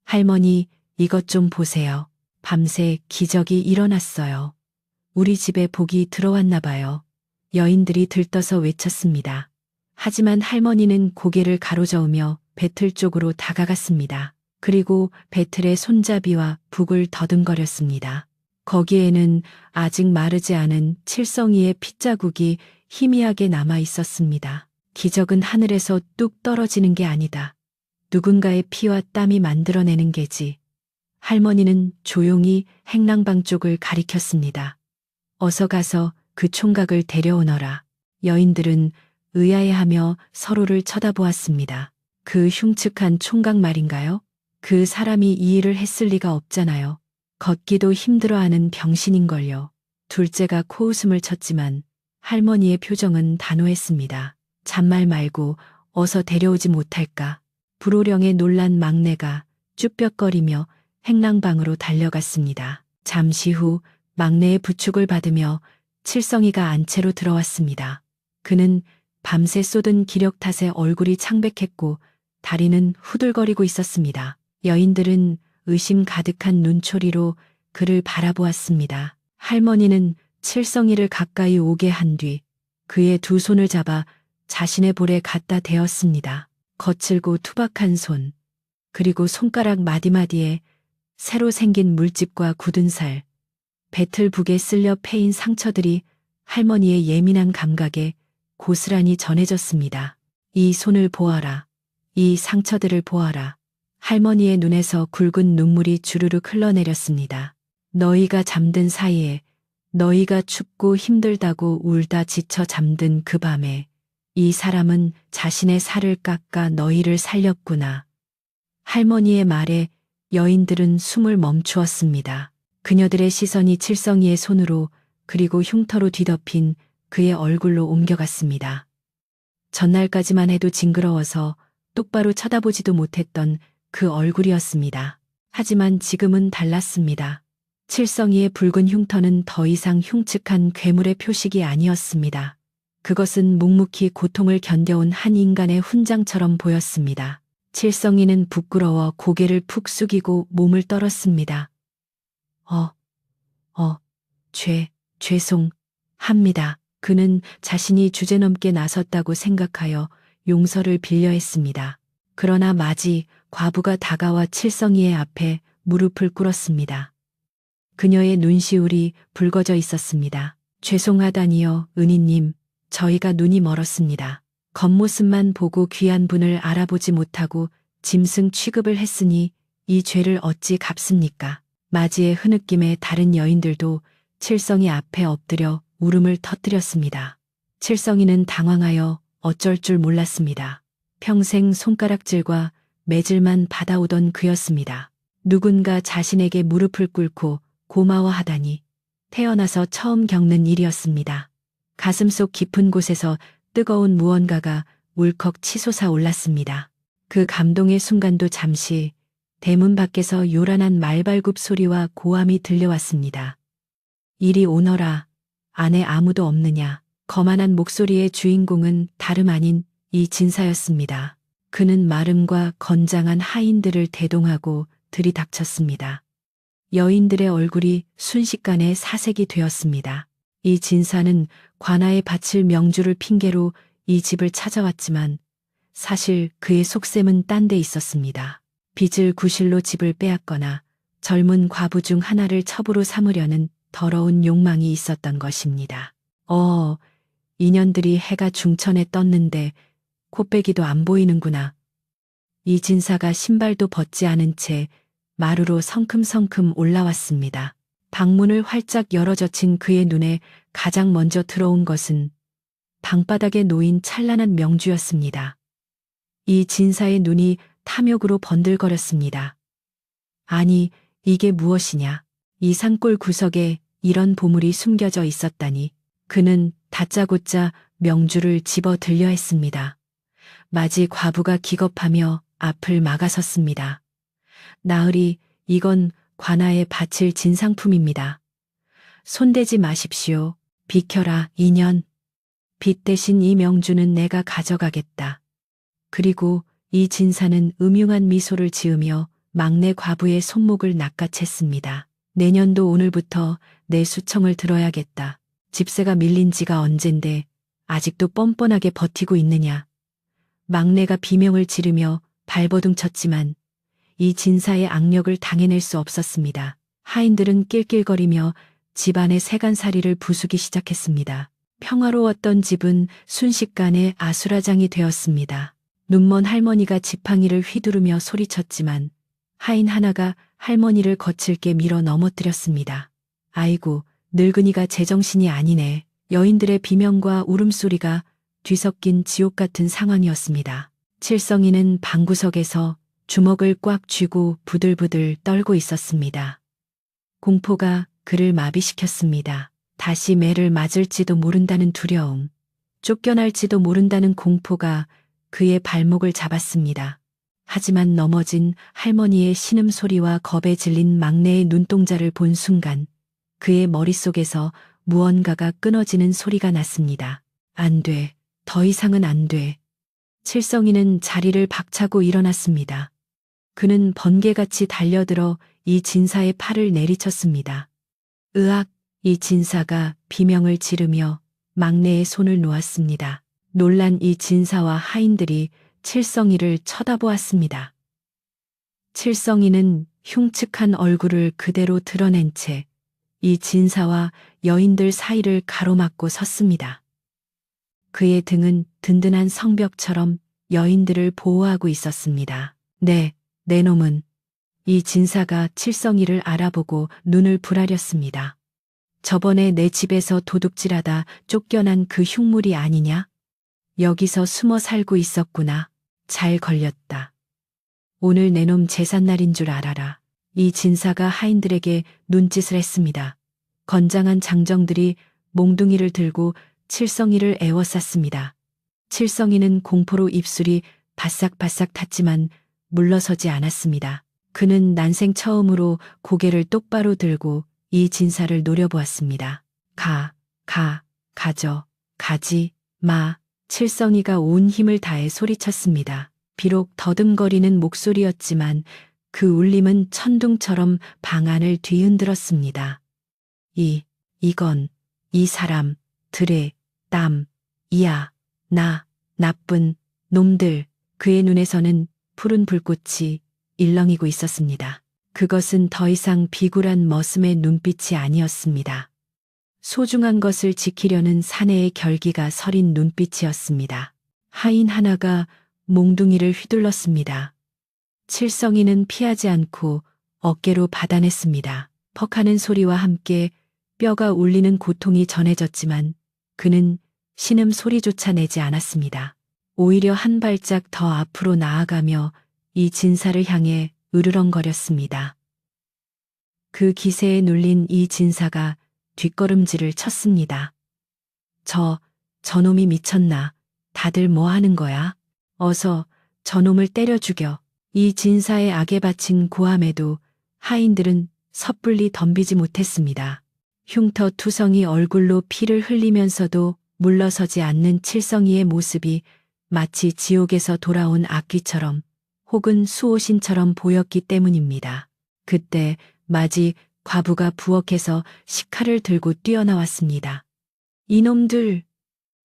할머니, 이것 좀 보세요. 밤새 기적이 일어났어요. 우리 집에 복이 들어왔나 봐요. 여인들이 들떠서 외쳤습니다. 하지만 할머니는 고개를 가로저으며 배틀 쪽으로 다가갔습니다. 그리고 배틀의 손잡이와 북을 더듬거렸습니다. 거기에는 아직 마르지 않은 칠성이의 핏자국이 희미하게 남아 있었습니다. 기적은 하늘에서 뚝 떨어지는 게 아니다. 누군가의 피와 땀이 만들어내는 게지. 할머니는 조용히 행랑방 쪽을 가리켰습니다. 어서 가서 그 총각을 데려오너라. 여인들은 의아해하며 서로를 쳐다보았습니다. 그 흉측한 총각 말인가요? 그 사람이 이 일을 했을 리가 없잖아요. 걷기도 힘들어하는 병신인걸요. 둘째가 코웃음을 쳤지만 할머니의 표정은 단호했습니다. 잔말 말고 어서 데려오지 못할까. 불호령에 놀란 막내가 쭈뼛거리며 행랑방으로 달려갔습니다. 잠시 후 막내의 부축을 받으며 칠성이가 안채로 들어왔습니다. 그는 밤새 쏟은 기력 탓에 얼굴이 창백했고 다리는 후들거리고 있었습니다. 여인들은 의심 가득한 눈초리로 그를 바라보았습니다. 할머니는 칠성이를 가까이 오게 한 뒤 그의 두 손을 잡아 자신의 볼에 갖다 대었습니다. 거칠고 투박한 손, 그리고 손가락 마디마디에 새로 생긴 물집과 굳은 살, 배틀북에 쓸려 패인 상처들이 할머니의 예민한 감각에 고스란히 전해졌습니다. 이 손을 보아라. 이 상처들을 보아라. 할머니의 눈에서 굵은 눈물이 주르륵 흘러내렸습니다. 너희가 잠든 사이에, 너희가 춥고 힘들다고 울다 지쳐 잠든 그 밤에 이 사람은 자신의 살을 깎아 너희를 살렸구나. 할머니의 말에 여인들은 숨을 멈추었습니다. 그녀들의 시선이 칠성이의 손으로 그리고 흉터로 뒤덮인 그의 얼굴로 옮겨갔습니다. 전날까지만 해도 징그러워서 똑바로 쳐다보지도 못했던 그 얼굴이었습니다. 하지만 지금은 달랐습니다. 칠성이의 붉은 흉터는 더 이상 흉측한 괴물의 표식이 아니었습니다. 그것은 묵묵히 고통을 견뎌온 한 인간의 훈장처럼 보였습니다. 칠성이는 부끄러워 고개를 푹 숙이고 몸을 떨었습니다. 죄송합니다. 그는 자신이 주제넘게 나섰다고 생각하여 용서를 빌려 했습니다. 그러나 마지 과부가 다가와 칠성이의 앞에 무릎을 꿇었습니다. 그녀의 눈시울이 붉어져 있었습니다. 죄송하다니요, 은희님. 저희가 눈이 멀었습니다. 겉모습만 보고 귀한 분을 알아보지 못하고 짐승 취급을 했으니 이 죄를 어찌 갚습니까? 마지의 흐느낌에 다른 여인들도 칠성이 앞에 엎드려 울음을 터뜨렸습니다. 칠성이는 당황하여 어쩔 줄 몰랐습니다. 평생 손가락질과 매질만 받아오던 그였습니다. 누군가 자신에게 무릎을 꿇고 고마워하다니 태어나서 처음 겪는 일이었습니다. 가슴속 깊은 곳에서 뜨거운 무언가가 울컥 치솟아 올랐습니다. 그 감동의 순간도 잠시 대문 밖에서 요란한 말발굽 소리와 고함이 들려왔습니다. 이리 오너라. 안에 아무도 없느냐. 거만한 목소리의 주인공은 다름 아닌 이 진사였습니다. 그는 마름과 건장한 하인들을 대동하고 들이닥쳤습니다. 여인들의 얼굴이 순식간에 사색이 되었습니다. 이 진사는 관아에 바칠 명주를 핑계로 이 집을 찾아왔지만 사실 그의 속셈은 딴 데 있었습니다. 빚을 구실로 집을 빼앗거나 젊은 과부 중 하나를 첩으로 삼으려는 더러운 욕망이 있었던 것입니다. 인연들이 해가 중천에 떴는데 코빼기도 안 보이는구나. 이 진사가 신발도 벗지 않은 채 마루로 성큼성큼 올라왔습니다. 방문을 활짝 열어젖힌 그의 눈에 가장 먼저 들어온 것은 방바닥에 놓인 찬란한 명주였습니다. 이 진사의 눈이 탐욕으로 번들거렸습니다. 아니, 이게 무엇이냐. 이 산골 구석에 이런 보물이 숨겨져 있었다니. 그는 다짜고짜 명주를 집어 들려 했습니다. 마지 과부가 기겁하며 앞을 막아섰습니다. 나으리, 이건 관아에 바칠 진상품입니다. 손대지 마십시오. 비켜라, 인연. 빚 대신 이 명주는 내가 가져가겠다. 그리고 이 진사는 음흉한 미소를 지으며 막내 과부의 손목을 낚아챘습니다. 내년도 오늘부터 내 수청을 들어야겠다. 집세가 밀린 지가 언젠데 아직도 뻔뻔하게 버티고 있느냐. 막내가 비명을 지르며 발버둥 쳤지만 이 진사의 악력을 당해낼 수 없었습니다. 하인들은 낄낄거리며 집안의 세간살이를 부수기 시작했습니다. 평화로웠던 집은 순식간에 아수라장이 되었습니다. 눈먼 할머니가 지팡이를 휘두르며 소리쳤지만 하인 하나가 할머니를 거칠게 밀어 넘어뜨렸습니다. 아이고, 늙은이가 제정신이 아니네. 여인들의 비명과 울음소리가 뒤섞인 지옥 같은 상황이었습니다. 칠성이는 방구석에서 주먹을 꽉 쥐고 부들부들 떨고 있었습니다. 공포가 그를 마비시켰습니다. 다시 매를 맞을지도 모른다는 두려움, 쫓겨날지도 모른다는 공포가 그의 발목을 잡았습니다. 하지만 넘어진 할머니의 신음소리와 겁에 질린 막내의 눈동자를 본 순간 그의 머릿속에서 무언가가 끊어지는 소리가 났습니다. 안 돼. 더 이상은 안 돼. 칠성이는 자리를 박차고 일어났습니다. 그는 번개같이 달려들어 이 진사의 팔을 내리쳤습니다. 으악! 이 진사가 비명을 지르며 막내의 손을 놓았습니다. 놀란 이 진사와 하인들이 칠성이를 쳐다보았습니다. 칠성이는 흉측한 얼굴을 그대로 드러낸 채 이 진사와 여인들 사이를 가로막고 섰습니다. 그의 등은 든든한 성벽처럼 여인들을 보호하고 있었습니다. 네, 내 놈은. 이 진사가 칠성이를 알아보고 눈을 부라렸습니다. 저번에 내 집에서 도둑질하다 쫓겨난 그 흉물이 아니냐? 여기서 숨어 살고 있었구나. 잘 걸렸다. 오늘 내 놈 제삿날인 줄 알아라. 이 진사가 하인들에게 눈짓을 했습니다. 건장한 장정들이 몽둥이를 들고 칠성이를 애워쌌습니다. 칠성이는 공포로 입술이 바싹바싹 탔지만 물러서지 않았습니다. 그는 난생 처음으로 고개를 똑바로 들고 이 진사를 노려보았습니다. 가져, 가지, 마. 칠성이가 온 힘을 다해 소리쳤습니다. 비록 더듬거리는 목소리였지만 그 울림은 천둥처럼 방 안을 뒤흔들었습니다. 이건, 이 사람, 들의, 땀, 이야, 나, 나쁜 놈들. 그의 눈에서는 푸른 불꽃이 일렁이고 있었습니다. 그것은 더 이상 비굴한 머슴의 눈빛이 아니었습니다. 소중한 것을 지키려는 사내의 결기가 서린 눈빛이었습니다. 하인 하나가 몽둥이를 휘둘렀습니다. 칠성이는 피하지 않고 어깨로 받아냈습니다. 퍽하는 소리와 함께 뼈가 울리는 고통이 전해졌지만 그는 신음 소리조차 내지 않았습니다. 오히려 한 발짝 더 앞으로 나아가며 이 진사를 향해 으르렁거렸습니다. 그 기세에 눌린 이 진사가 뒷걸음질을 쳤습니다. 저놈이 미쳤나. 다들 뭐 하는 거야? 어서 저놈을 때려 죽여. 이 진사의 악에 바친 고함에도 하인들은 섣불리 덤비지 못했습니다. 흉터 투성이 얼굴로 피를 흘리면서도 물러서지 않는 칠성이의 모습이 마치 지옥에서 돌아온 악귀처럼 혹은 수호신처럼 보였기 때문입니다. 그때 마지 과부가 부엌에서 식칼을 들고 뛰어나왔습니다. 이놈들,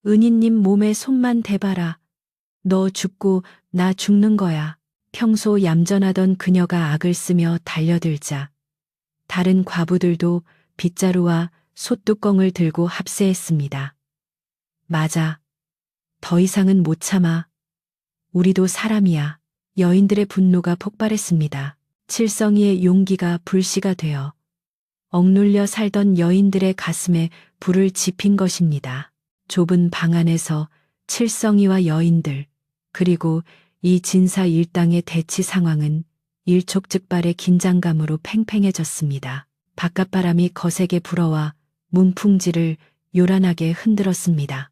은희님 몸에 손만 대봐라. 너 죽고 나 죽는 거야. 평소 얌전하던 그녀가 악을 쓰며 달려들자 다른 과부들도 빗자루와 솥뚜껑을 들고 합세했습니다. 맞아. 더 이상은 못 참아. 우리도 사람이야. 여인들의 분노가 폭발했습니다. 칠성이의 용기가 불씨가 되어 억눌려 살던 여인들의 가슴에 불을 지핀 것입니다. 좁은 방 안에서 칠성이와 여인들, 그리고 이 진사 일당의 대치 상황은 일촉즉발의 긴장감으로 팽팽해졌습니다. 바깥바람이 거세게 불어와 문풍지를 요란하게 흔들었습니다.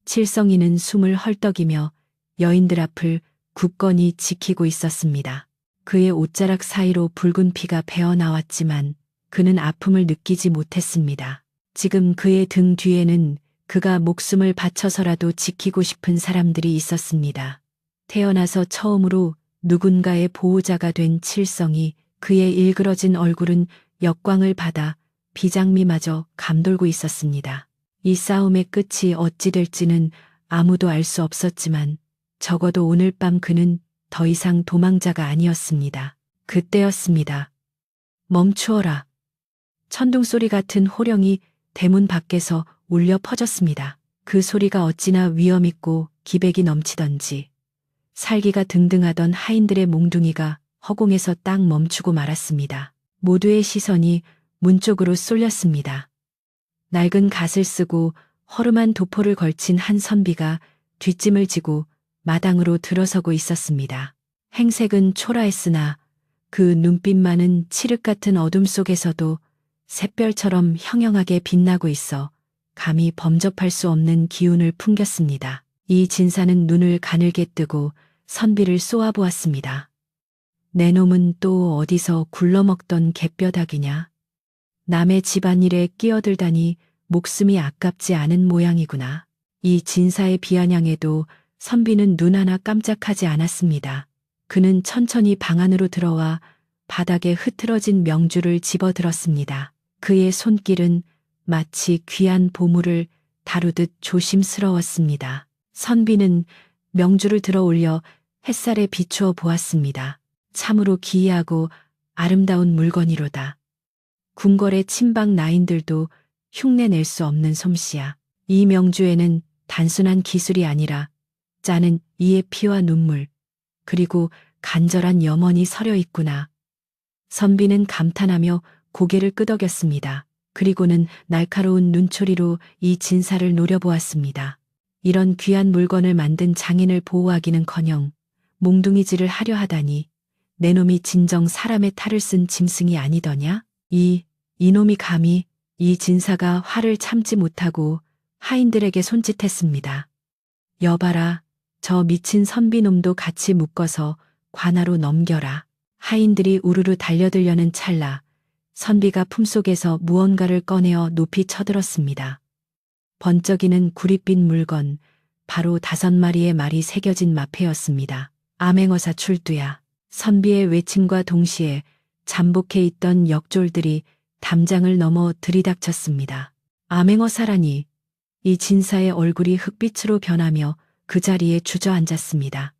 칠성이는 숨을 헐떡이며 여인들 앞을 굳건히 지키고 있었습니다. 그의 옷자락 사이로 붉은 피가 배어나왔지만 그는 아픔을 느끼지 못했습니다. 지금 그의 등 뒤에는 그가 목숨을 바쳐서라도 지키고 싶은 사람들이 있었습니다. 태어나서 처음으로 누군가의 보호자가 된 칠성이 그의 일그러진 얼굴은 역광을 받아 비장미마저 감돌고 있었습니다. 이 싸움의 끝이 어찌 될지는 아무도 알 수 없었지만 적어도 오늘 밤 그는 더 이상 도망자가 아니었습니다. 그때였습니다. 멈추어라. 천둥소리 같은 호령이 대문 밖에서 울려 퍼졌습니다. 그 소리가 어찌나 위엄있고 기백이 넘치던지 살기가 등등하던 하인들의 몽둥이가 허공에서 딱 멈추고 말았습니다. 모두의 시선이 문 쪽으로 쏠렸습니다. 낡은 갓을 쓰고 허름한 도포를 걸친 한 선비가 뒷짐을 지고 마당으로 들어서고 있었습니다. 행색은 초라했으나 그 눈빛만은 칠흑 같은 어둠 속에서도 샛별처럼 형형하게 빛나고 있어 감히 범접할 수 없는 기운을 풍겼습니다. 이 진사는 눈을 가늘게 뜨고 선비를 쏘아보았습니다. 내 놈은 또 어디서 굴러먹던 갯벼닥이냐. 남의 집안일에 끼어들다니 목숨이 아깝지 않은 모양이구나. 이 진사의 비아냥에도 선비는 눈 하나 깜짝하지 않았습니다. 그는 천천히 방 안으로 들어와 바닥에 흐트러진 명주를 집어들었습니다. 그의 손길은 마치 귀한 보물을 다루듯 조심스러웠습니다. 선비는 명주를 들어 올려 햇살에 비추어 보았습니다. 참으로 기이하고 아름다운 물건이로다. 궁궐의 친박 나인들도 흉내낼 수 없는 솜씨야. 이 명주에는 단순한 기술이 아니라 짜는 이의 피와 눈물, 그리고 간절한 염원이 서려 있구나. 선비는 감탄하며 고개를 끄덕였습니다. 그리고는 날카로운 눈초리로 이 진사를 노려보았습니다. 이런 귀한 물건을 만든 장인을 보호하기는커녕 몽둥이질을 하려 하다니 내 놈이 진정 사람의 탈을 쓴 짐승이 아니더냐? 이놈이 감히. 이 진사가 화를 참지 못하고 하인들에게 손짓했습니다. 여봐라, 저 미친 선비놈도 같이 묶어서 관하로 넘겨라. 하인들이 우르르 달려들려는 찰나 선비가 품속에서 무언가를 꺼내어 높이 쳐들었습니다. 번쩍이는 구릿빛 물건, 바로 5마리의 말이 새겨진 마패였습니다. 암행어사 출두야. 선비의 외침과 동시에 잠복해 있던 역졸들이 담장을 넘어 들이닥쳤습니다. 암행어사라니. 이 진사의 얼굴이 흑빛으로 변하며 그 자리에 주저앉았습니다.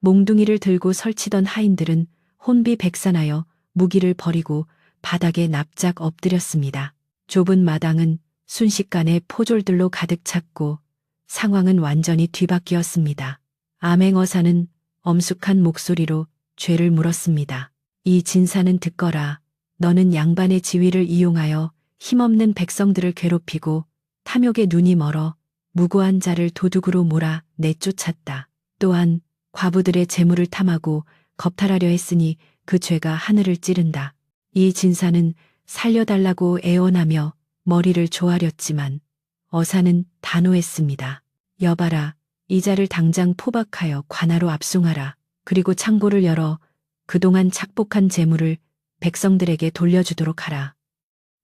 몽둥이를 들고 설치던 하인들은 혼비백산하여 무기를 버리고 바닥에 납작 엎드렸습니다. 좁은 마당은 순식간에 포졸들로 가득 찼고 상황은 완전히 뒤바뀌었습니다. 암행어사는 엄숙한 목소리로 죄를 물었습니다. 이 진사는 듣거라. 너는 양반의 지위를 이용하여 힘없는 백성들을 괴롭히고 탐욕에 눈이 멀어 무고한 자를 도둑으로 몰아 내쫓았다. 또한 과부들의 재물을 탐하고 겁탈하려 했으니 그 죄가 하늘을 찌른다. 이 진사는 살려달라고 애원하며 머리를 조아렸지만 어사는 단호했습니다. 여봐라, 이자를 당장 포박하여 관하로 압송하라. 그리고 창고를 열어 그동안 착복한 재물을 백성들에게 돌려주도록 하라.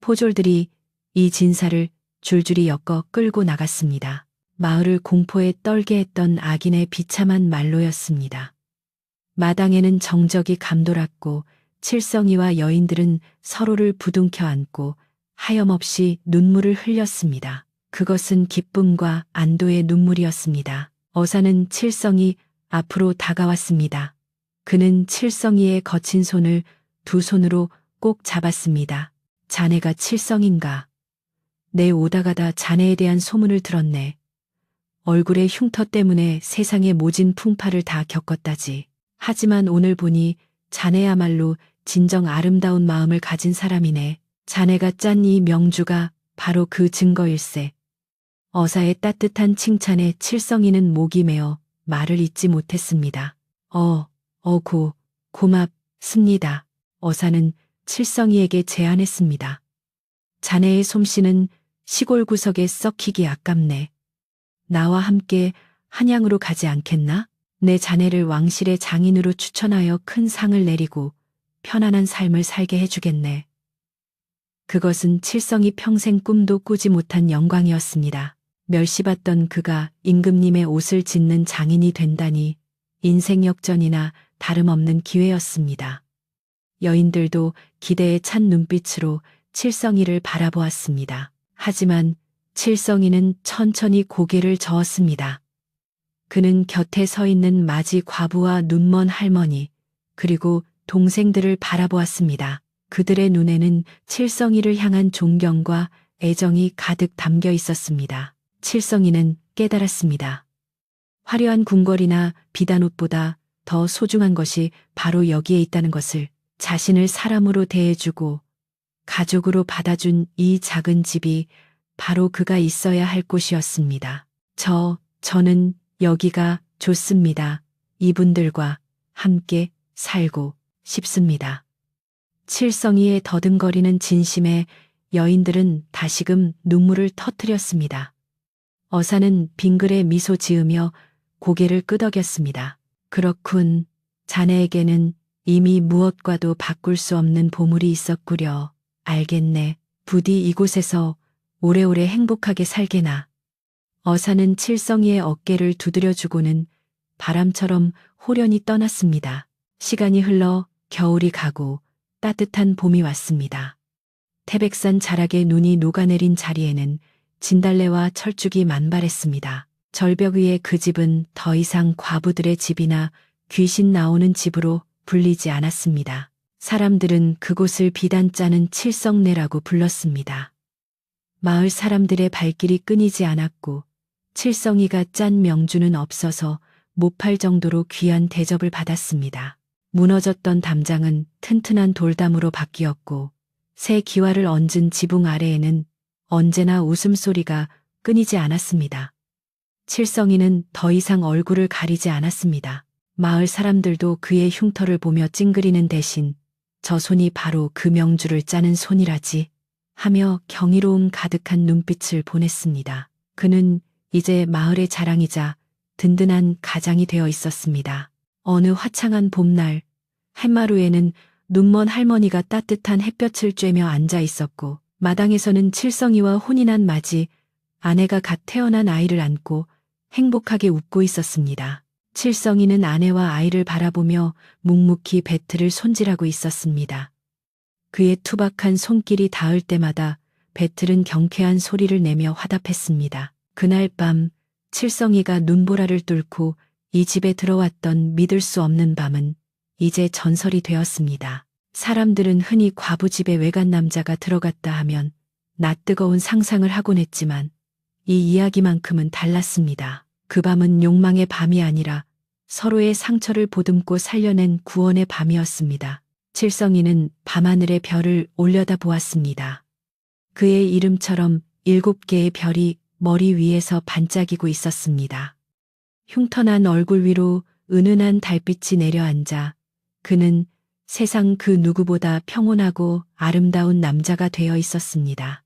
포졸들이 이 진사를 줄줄이 엮어 끌고 나갔습니다. 마을을 공포에 떨게 했던 악인의 비참한 말로였습니다. 마당에는 정적이 감돌았고 칠성이와 여인들은 서로를 부둥켜 안고 하염없이 눈물을 흘렸습니다. 그것은 기쁨과 안도의 눈물이었습니다. 어사는 칠성이 앞으로 다가왔습니다. 그는 칠성이의 거친 손을 두 손으로 꼭 잡았습니다. 자네가 칠성인가? 내 오다가다 자네에 대한 소문을 들었네. 얼굴의 흉터 때문에 세상의 모진 풍파를 다 겪었다지. 하지만 오늘 보니 자네야말로 진정 아름다운 마음을 가진 사람이네. 자네가 짠 이 명주가 바로 그 증거일세. 어사의 따뜻한 칭찬에 칠성이는 목이 메어 말을 잇지 못했습니다. 고맙습니다. 어사는 칠성이에게 제안했습니다. 자네의 솜씨는 시골 구석에 썩히기 아깝네. 나와 함께 한양으로 가지 않겠나? 내 자네를 왕실의 장인으로 추천하여 큰 상을 내리고 편안한 삶을 살게 해주겠네. 그것은 칠성이 평생 꿈도 꾸지 못한 영광이었습니다. 멸시받던 그가 임금님의 옷을 짓는 장인이 된다니 인생 역전이나 다름없는 기회였습니다. 여인들도 기대에 찬 눈빛으로 칠성이를 바라보았습니다. 하지만 칠성이는 천천히 고개를 저었습니다. 그는 곁에 서 있는 마지 과부와 눈먼 할머니, 그리고 동생들을 바라보았습니다. 그들의 눈에는 칠성이를 향한 존경과 애정이 가득 담겨 있었습니다. 칠성이는 깨달았습니다. 화려한 궁궐이나 비단옷보다 더 소중한 것이 바로 여기에 있다는 것을. 자신을 사람으로 대해주고 가족으로 받아준 이 작은 집이 바로 그가 있어야 할 곳이었습니다. 저는 여기가 좋습니다. 이분들과 함께 살고 싶습니다. 칠성이의 더듬거리는 진심에 여인들은 다시금 눈물을 터뜨렸습니다. 어사는 빙그레 미소 지으며 고개를 끄덕였습니다. 그렇군. 자네에게는 이미 무엇과도 바꿀 수 없는 보물이 있었구려. 알겠네. 부디 이곳에서 오래오래 행복하게 살게나. 어사는 칠성이의 어깨를 두드려주고는 바람처럼 호련히 떠났습니다. 시간이 흘러 겨울이 가고 따뜻한 봄이 왔습니다. 태백산 자락에 눈이 녹아내린 자리에는 진달래와 철쭉이 만발했습니다. 절벽 위의 그 집은 더 이상 과부들의 집이나 귀신 나오는 집으로 불리지 않았습니다. 사람들은 그곳을 비단 짜는 칠성내라고 불렀습니다. 마을 사람들의 발길이 끊이지 않았고 칠성이가 짠 명주는 없어서 못 팔 정도로 귀한 대접을 받았습니다. 무너졌던 담장은 튼튼한 돌담으로 바뀌었고 새 기와를 얹은 지붕 아래에는 언제나 웃음소리가 끊이지 않았습니다. 칠성이는 더 이상 얼굴을 가리지 않았습니다. 마을 사람들도 그의 흉터를 보며 찡그리는 대신 저 손이 바로 그 명주를 짜는 손이라지 하며 경이로움 가득한 눈빛을 보냈습니다. 그는 이제 마을의 자랑이자 든든한 가장이 되어 있었습니다. 어느 화창한 봄날 햇마루에는 눈먼 할머니가 따뜻한 햇볕을 쬐며 앉아 있었고 마당에서는 칠성이와 혼인한 맞이 아내가 갓 태어난 아이를 안고 행복하게 웃고 있었습니다. 칠성이는 아내와 아이를 바라보며 묵묵히 배틀을 손질하고 있었습니다. 그의 투박한 손길이 닿을 때마다 배틀은 경쾌한 소리를 내며 화답했습니다. 그날 밤 칠성이가 눈보라를 뚫고 이 집에 들어왔던 믿을 수 없는 밤은 이제 전설이 되었습니다. 사람들은 흔히 과부집에 외간 남자가 들어갔다 하면 낯뜨거운 상상을 하곤 했지만 이 이야기만큼은 달랐습니다. 그 밤은 욕망의 밤이 아니라 서로의 상처를 보듬고 살려낸 구원의 밤이었습니다. 칠성이는 밤하늘의 별을 올려다 보았습니다. 그의 이름처럼 7개의 별이 머리 위에서 반짝이고 있었습니다. 흉터난 얼굴 위로 은은한 달빛이 내려앉아 그는 세상 그 누구보다 평온하고 아름다운 남자가 되어 있었습니다.